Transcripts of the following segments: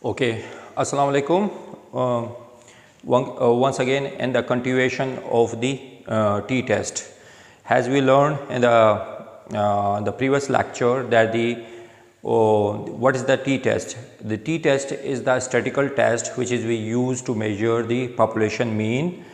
Okay, Assalamu alaikum. Once again, in the continuation of the t-test, as we learned in the previous lecture that what is the t-test? The t-test is the statistical test which is we use to measure the population mean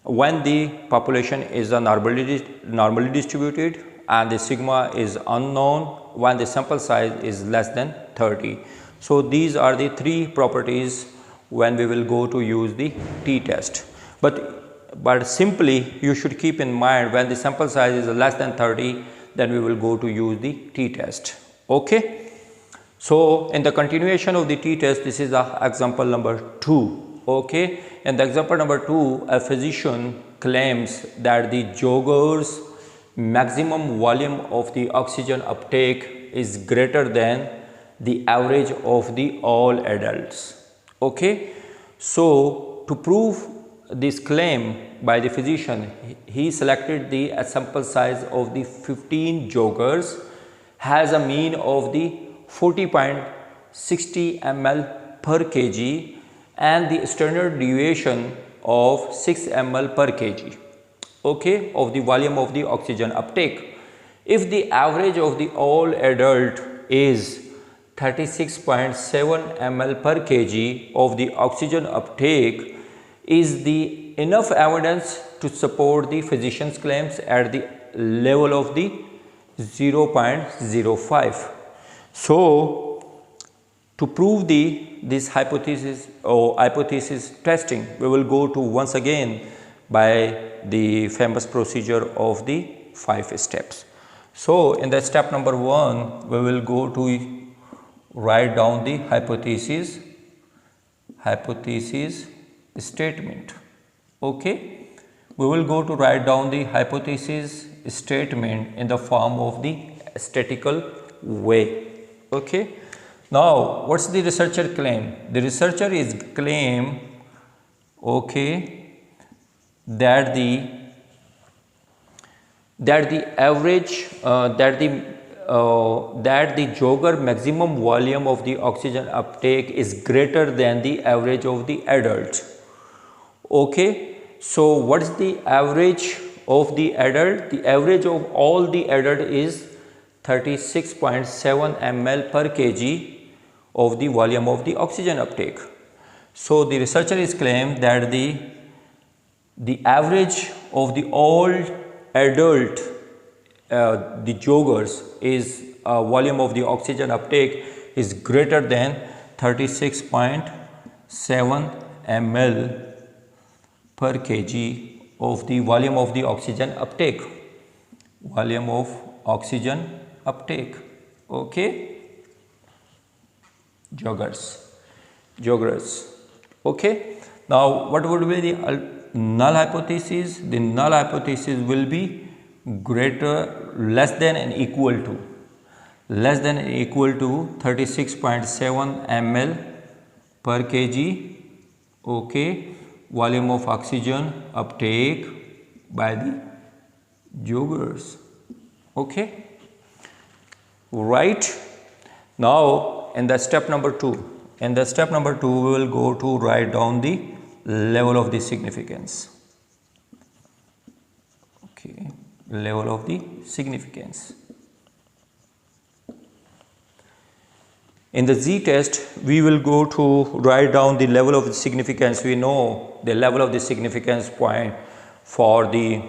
when the population is normally distributed and the sigma is unknown when the sample size is less than 30. So, these are the three properties when we will go to use the t-test, but simply you should keep in mind when the sample size is less than 30, then we will go to use the t-test. Okay. So, in the continuation of the t-test, this is the example number 2. Okay. In the example number 2, a physician claims that the jogger's maximum volume of the oxygen uptake is greater than the average of the all adults. Okay. So, to prove this claim by the physician, he selected the sample size of the 15 joggers has a mean of the 40.60 ml per kg and the standard deviation of 6 ml per kg, okay, of the volume of the oxygen uptake. If the average of the all adult is 36.7 ml per kg of the oxygen uptake, is the enough evidence to support the physician's claims at the level of the 0.05. So, to prove this hypothesis or hypothesis testing, we will go to once again by the famous procedure of the 5 steps. So, in the step number 1, we will go to write down the hypothesis statement. Okay. We will go to write down the hypothesis statement in the form of the statistical way. Okay. Now, what's the researcher claim? The researcher is claim, okay, that the average that the jogger maximum volume of the oxygen uptake is greater than the average of the adult. Okay. So, what is the average of the adult? The average of all the adult is 36.7 ml per kg of the volume of the oxygen uptake. So, the researcher is claimed that the average of the all adult the joggers is volume of the oxygen uptake is greater than 36.7 ml per kg of the volume of the oxygen uptake, okay, joggers. Okay. Now, what would be the null hypothesis? The null hypothesis will be less than and equal to 36.7 ml per kg, okay, volume of oxygen uptake by the joggers. Okay. Right. Now, in the step number 2, we will go to write down the level of the significance. Okay, level of the significance. In the z-test, we will go to write down the level of the significance. We know the level of the significance point for the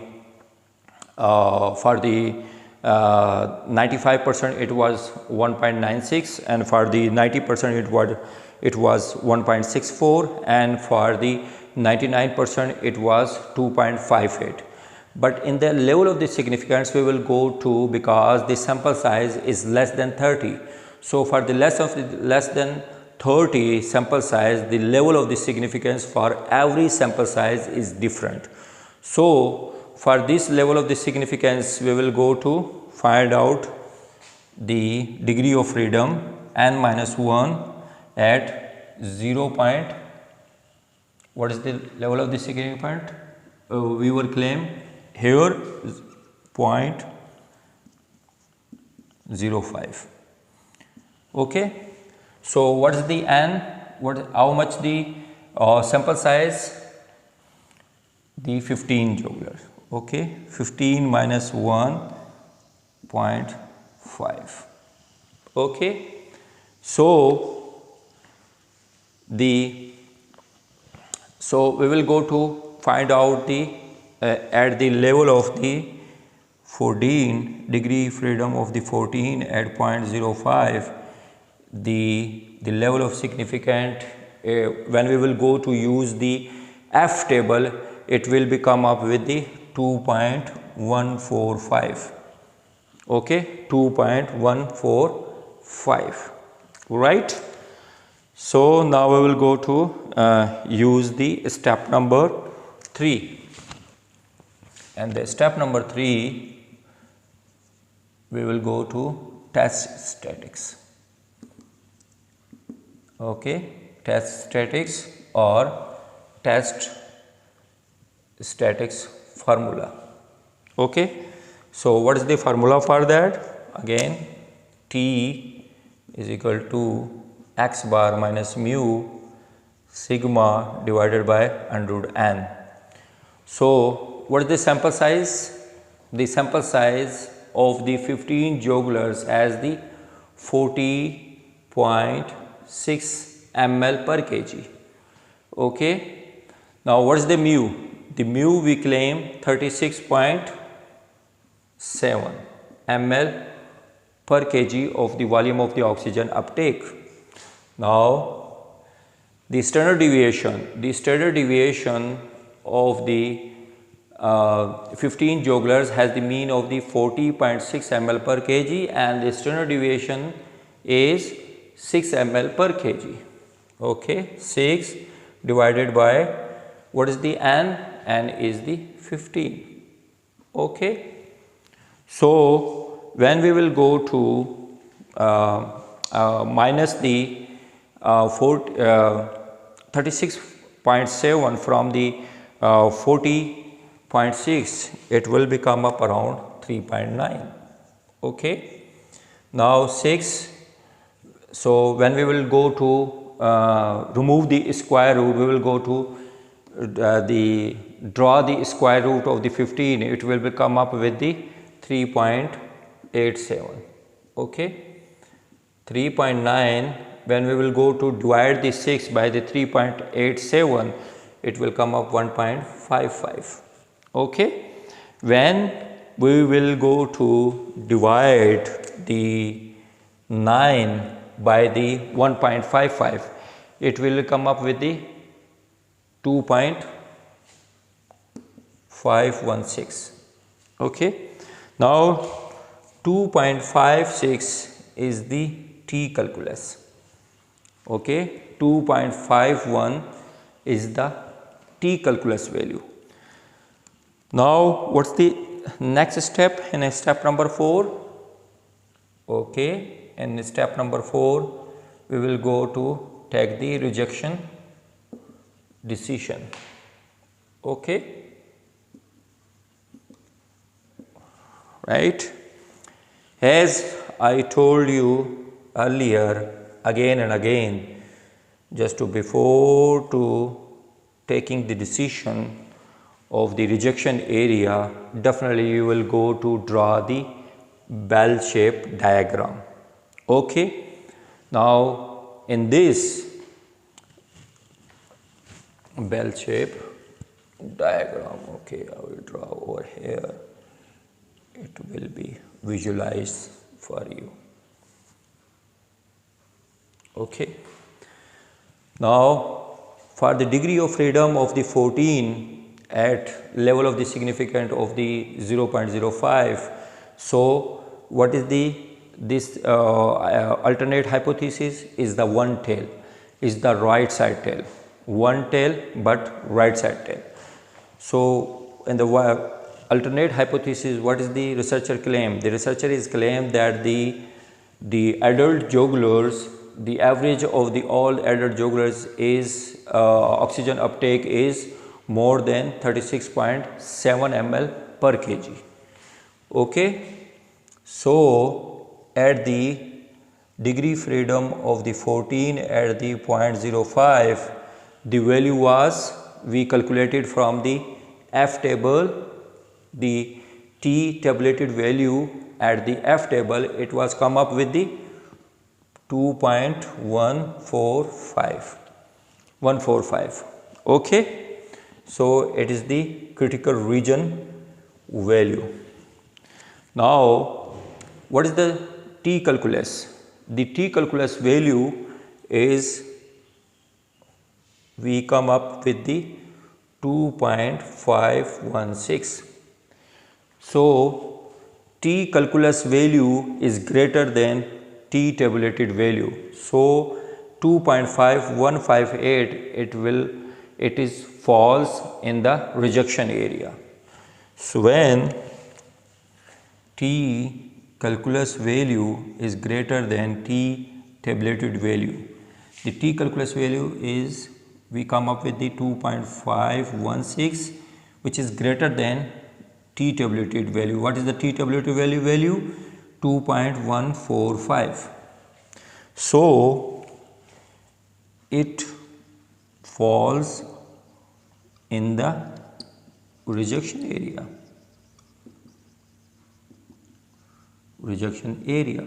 95% it was 1.96, and for the 90% it was 1.64, and for the 99% it was 2.58. But in the level of the significance we will go to, because the sample size is less than 30. So, for the less than 30 sample size, the level of the significance for every sample size is different. So, for this level of the significance, we will go to find out the degree of freedom n-1 at 0. What is the level of the significance? We will claim here 0.05. Okay. So, what is the n? how much the sample size? The 15 joule. Okay, 15 minus 1.5. Okay, so we will go to find out the at the level of the 14 degree freedom of the 14 at 0.05, the level of significant, when we will go to use the F table, it will be come up with the 2.145. okay, 2.145, right? So now we will go to use the step number 3, and the step number 3 we will go to test statics. Okay, test statics or test statics formula. Okay, so what is the formula for that? Again, T is equal to x bar minus mu sigma divided by under root n. So what is the sample size? The sample size of the 15 joulers as the 40.6 ml per kg. Okay, now what is the mu? The mu we claim 36.7 ml per kg of the volume of the oxygen uptake. Now the standard deviation of the 15 joulers has the mean of the 40.6 ml per kg, and the standard deviation is 6 ml per kg. Okay, 6 divided by what is the n? N is the 15. Okay, so when we will go to minus the 36.7 from the 40.6, it will become up around 3.9. Okay, now 6. So when we will go to remove the square root, we will go to draw the square root of the 15. It will come up with the 3.87. Okay, 3.9. When we will go to divide the 6 by the 3.87, it will come up 1.55. Okay, when we will go to divide the 9 by the 1.55, it will come up with the 2.516. Okay, now 2.56 is the T calculus. Okay, 2.51 is the T calculus value. Now what's the next step in step number 4? Okay, in step number 4 we will go to take the rejection decision. Okay, right, as I told you earlier again and again, just to before to taking the decision of the rejection area, definitely you will go to draw the bell shaped diagram. Okay, now in this bell shape diagram, okay, I will draw over here, it will be visualized for you. Okay, now for the degree of freedom of the 14 at level of the significant of the 0.05, so what is this alternate hypothesis is the one tail, is the right side tail, one tail but right side tail. So in the alternate hypothesis, what is the researcher claim? The researcher is claimed that the adult jugulars, the average of the all adult jugulars is oxygen uptake is more than 36.7 ml per kg. Okay, so at the degree freedom of the 14 at the 0.05, the value was, we calculated from the F table, the T tabulated value at the F table, it was come up with the 2.145. Okay. So it is the critical region value. Now, what is the T calculus? The T calculus value is, we come up with the 2.516. So T calculus value is greater than T tabulated value. So 2.5158, it is falls in the rejection area. So when T calculus value is greater than T tabulated value, the T calculus value is, we come up with the 2.516, which is greater than T tabulated value. What is the T tabulated value? 2.145. So it falls in the rejection area.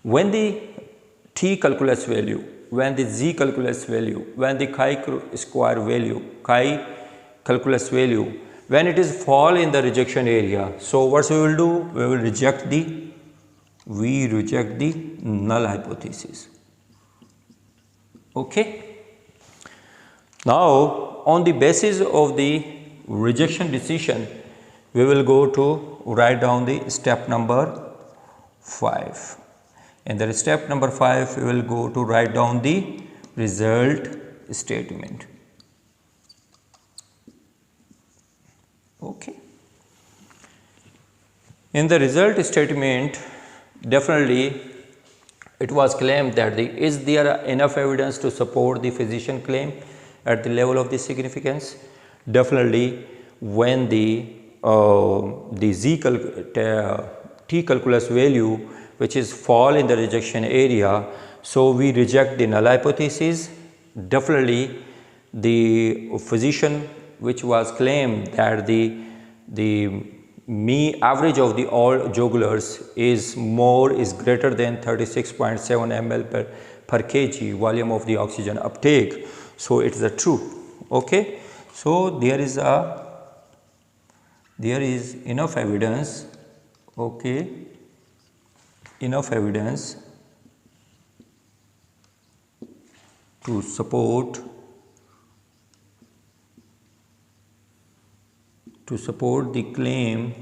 When the T calculus value, when the Z calculus value, when the chi-square value, chi-calculus value, when it is fall in the rejection area, so what we will do? We will reject the null hypothesis. Okay. Now, on the basis of the rejection decision, we will go to write down the step number 5. In the step number 5, we will go to write down the result statement. Okay. In the result statement, definitely it was claimed that is there enough evidence to support the physician claim at the level of the significance? Definitely, when the T calculus value, which is fall in the rejection area, so we reject the null hypothesis. Definitely, the physician which was claimed that the mean average of the all jugulars is greater than 36.7 ml per kg volume of the oxygen uptake. So it is a true. Okay. So there is enough evidence. Okay. Enough evidence to support the claim,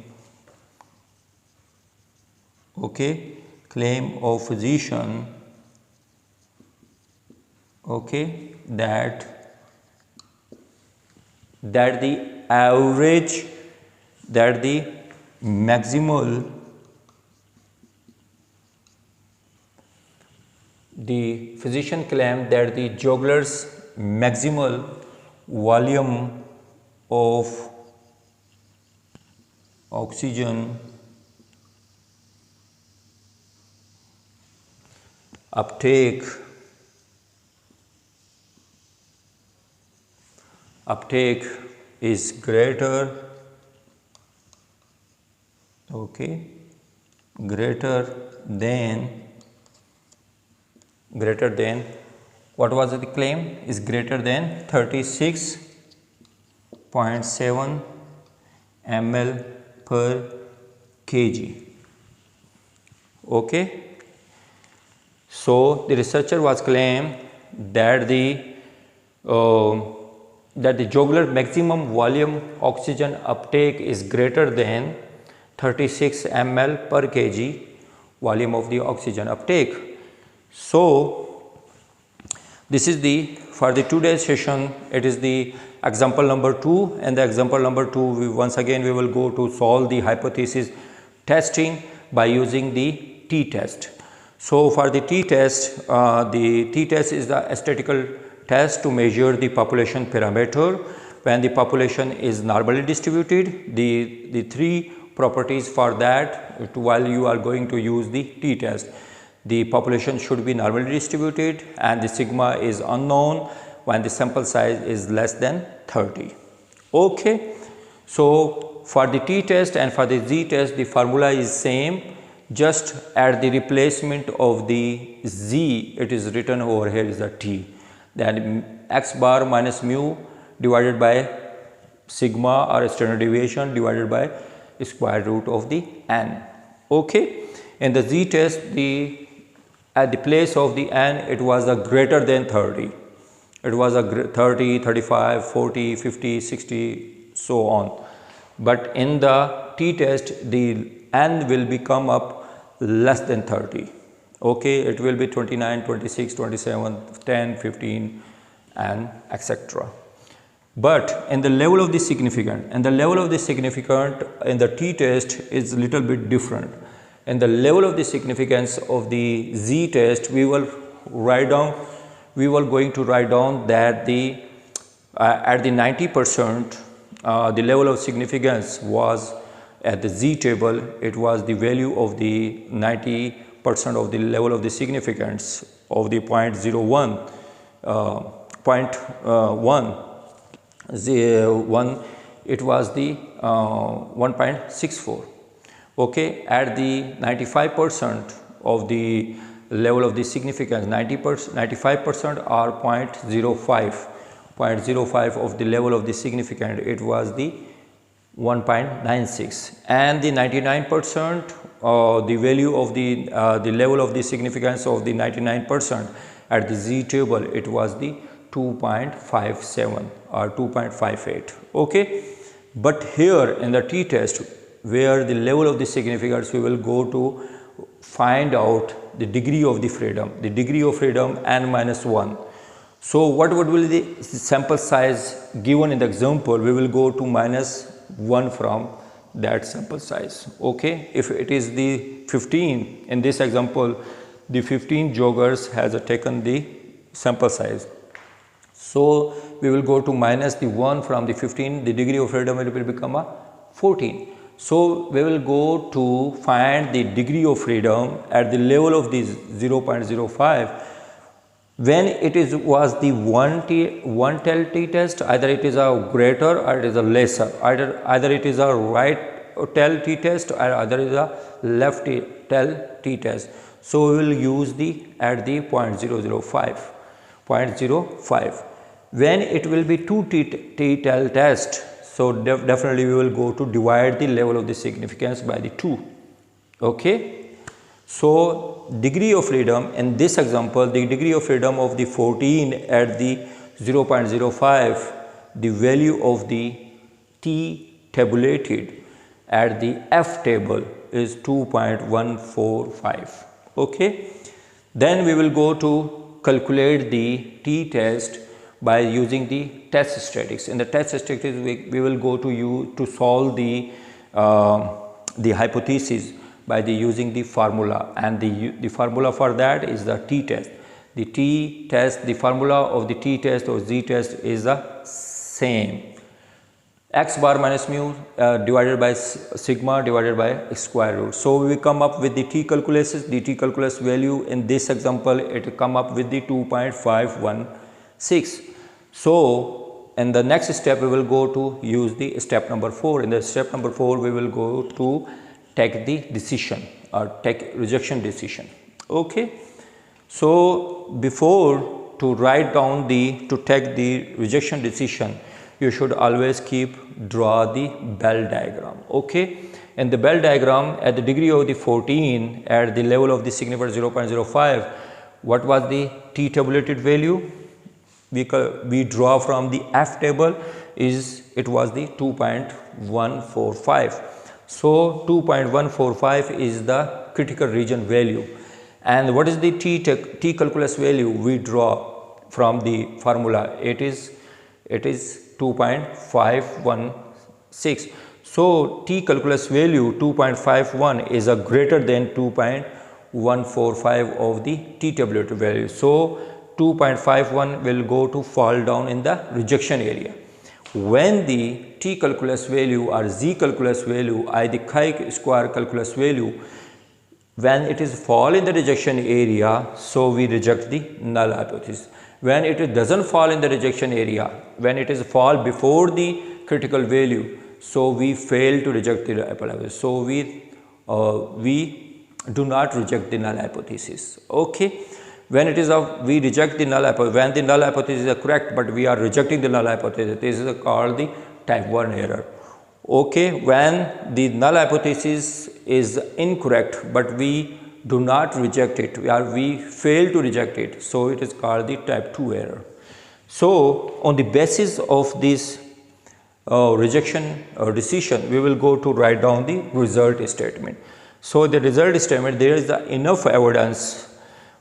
okay, claim of physician, okay, that the average, that the maximal, the physician claimed that the jugular's maximal volume of oxygen uptake is greater, okay, greater than what was the claim? Is greater than 36.7 ml per kg. Okay. So the researcher was claimed that the jugular maximum volume oxygen uptake is greater than 36 ml per kg volume of the oxygen uptake. So this is for the today's session, it is the example number 2, and the example number 2 once again we will go to solve the hypothesis testing by using the t-test. So for the t-test, the t-test is the statistical test to measure the population parameter when the population is normally distributed. The three properties for that while you are going to use the t-test. the population should be normally distributed and the sigma is unknown when the sample size is less than 30. Okay. So for the t-test and for the z-test, the formula is same, just at the replacement of the z, it is written over here is the t, then x bar minus mu divided by sigma or standard deviation divided by square root of the n. Okay. In the z-test, at the place of the n, it was a greater than 30. It was a 30, 35, 40, 50, 60, so on. But in the t-test, the n will become up less than 30. Okay, it will be 29, 26, 27, 10, 15 and etc. But in the level of the significant, and the level of the significant in the t-test is little bit different. In the level of the significance of the z-test, we will going to write down that the at the 90%, the level of significance was at the z table, it was the value of the 90% of the level of the significance of the 0.01, 0.1, it was the 1.64. Okay, at the 95% of the level of the significance, 95% or 0.05 of the level of the significance, it was the 1.96, and the 99% the value of the level of the significance of the 99% at the z table, it was the 2.57 or 2.58. Okay, but here in the t-test, where the level of the significance, we will go to find out the degree of the freedom, n minus 1. So what would be the sample size given in the example? We will go to minus 1 from that sample size. Okay, if it is the 15, in this example the 15 joggers has taken the sample size, so we will go to minus the 1 from the 15, the degree of freedom will become a 14. So we will go to find the degree of freedom at the level of the 0.05 when it was the 1 tail t-test, either it is a greater or it is a lesser, either it is a right tail t-test or either it is a left tail t-test. So we will use the at the 0.005. When it will be 2 t-tail test, so definitely we will go to divide the level of the significance by the 2. Okay. So degree of freedom in this example, the degree of freedom of the 14 at the 0.05, the value of the t tabulated at the f table is 2.145. Okay. Then we will go to calculate the t test by using the test statistics. In the test statistics, we will go to solve the hypothesis by using the formula, and the formula for that is the t-test. The t-test, the formula of the t-test or z-test is the same, x bar minus mu divided by sigma divided by square root. So we come up with the t calculus value. In this example, it come up with the 2.516. So in the next step, we will go to use the step number 4. In the step number 4, we will go to take the decision or take rejection decision. Okay. So before to write down to take the rejection decision, you should always draw the Bell diagram. Okay. In the Bell diagram, at the degree of the 14 at the level of the significance 0.05, what was the t tabulated value? We draw from the f table, it was the 2.145. So 2.145 is the critical region value. And what is the t calculus value? We draw from the formula, it is 2.516. So t calculus value 2.51 is a greater than 2.145 of the t tabulated value. So 2.51 will go to fall down in the rejection area. When the t calculus value or z calculus value or the chi square calculus value When it is fall in the rejection area, so we reject the null hypothesis. When it doesn't fall in the rejection area, when it is fall before the critical value, so we fail to reject the hypothesis. So we do not reject the null hypothesis. Okay. When it is we reject the null hypothesis, when the null hypothesis is correct, but we are rejecting the null hypothesis, this is called the type 1 error. Okay. When the null hypothesis is incorrect, but we do not reject it, we fail to reject it, so it is called the type 2 error. So on the basis of this rejection decision, we will go to write down the result statement. So the result statement, there is enough evidence.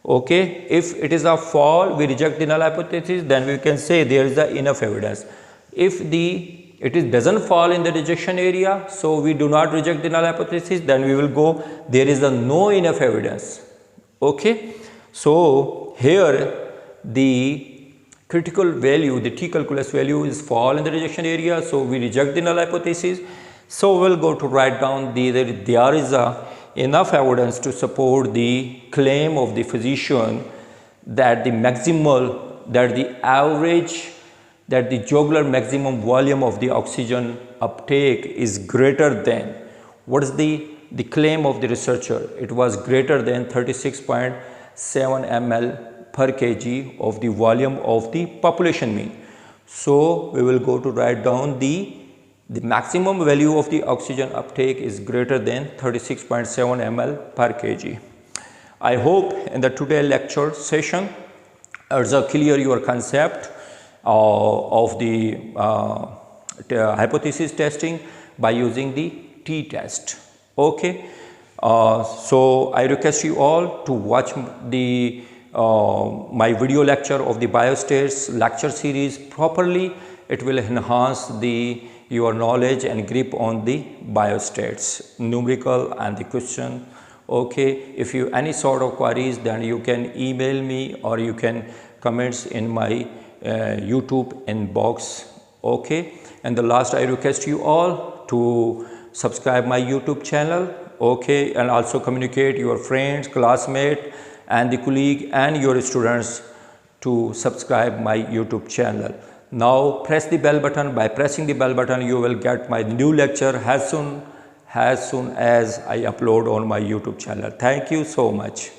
Okay, if it is a fall, we reject the null hypothesis, then we can say there is enough evidence. If it doesn't fall in the rejection area, so we do not reject the null hypothesis, then we will go there is no enough evidence. Okay, so here the critical value, the t calculus value is fall in the rejection area, so we reject the null hypothesis. So we will go to write down there is enough evidence to support the claim of the physician that the maximal, that the average, that the jugular maximum volume of the oxygen uptake is greater than, what is the claim of the researcher? It was greater than 36.7 ml per kg of the volume of the population mean. So we will go to write down the maximum value of the oxygen uptake is greater than 36.7 ml per kg. I hope in the today lecture session it's clear your concept of the hypothesis testing by using the t-test. Okay, so I request you all to watch the my video lecture of the biostats lecture series properly. It will enhance your knowledge and grip on the biostats, numerical and the question. Okay, if you any sort of queries, then you can email me or you can comments in my YouTube inbox. Okay, and the last, I request you all to subscribe my YouTube channel. Okay, and also communicate your friends, classmates and the colleague and your students to subscribe my YouTube channel. Now press the bell button. By pressing the bell button, you will get my new lecture as soon as I upload on my YouTube channel. Thank you so much.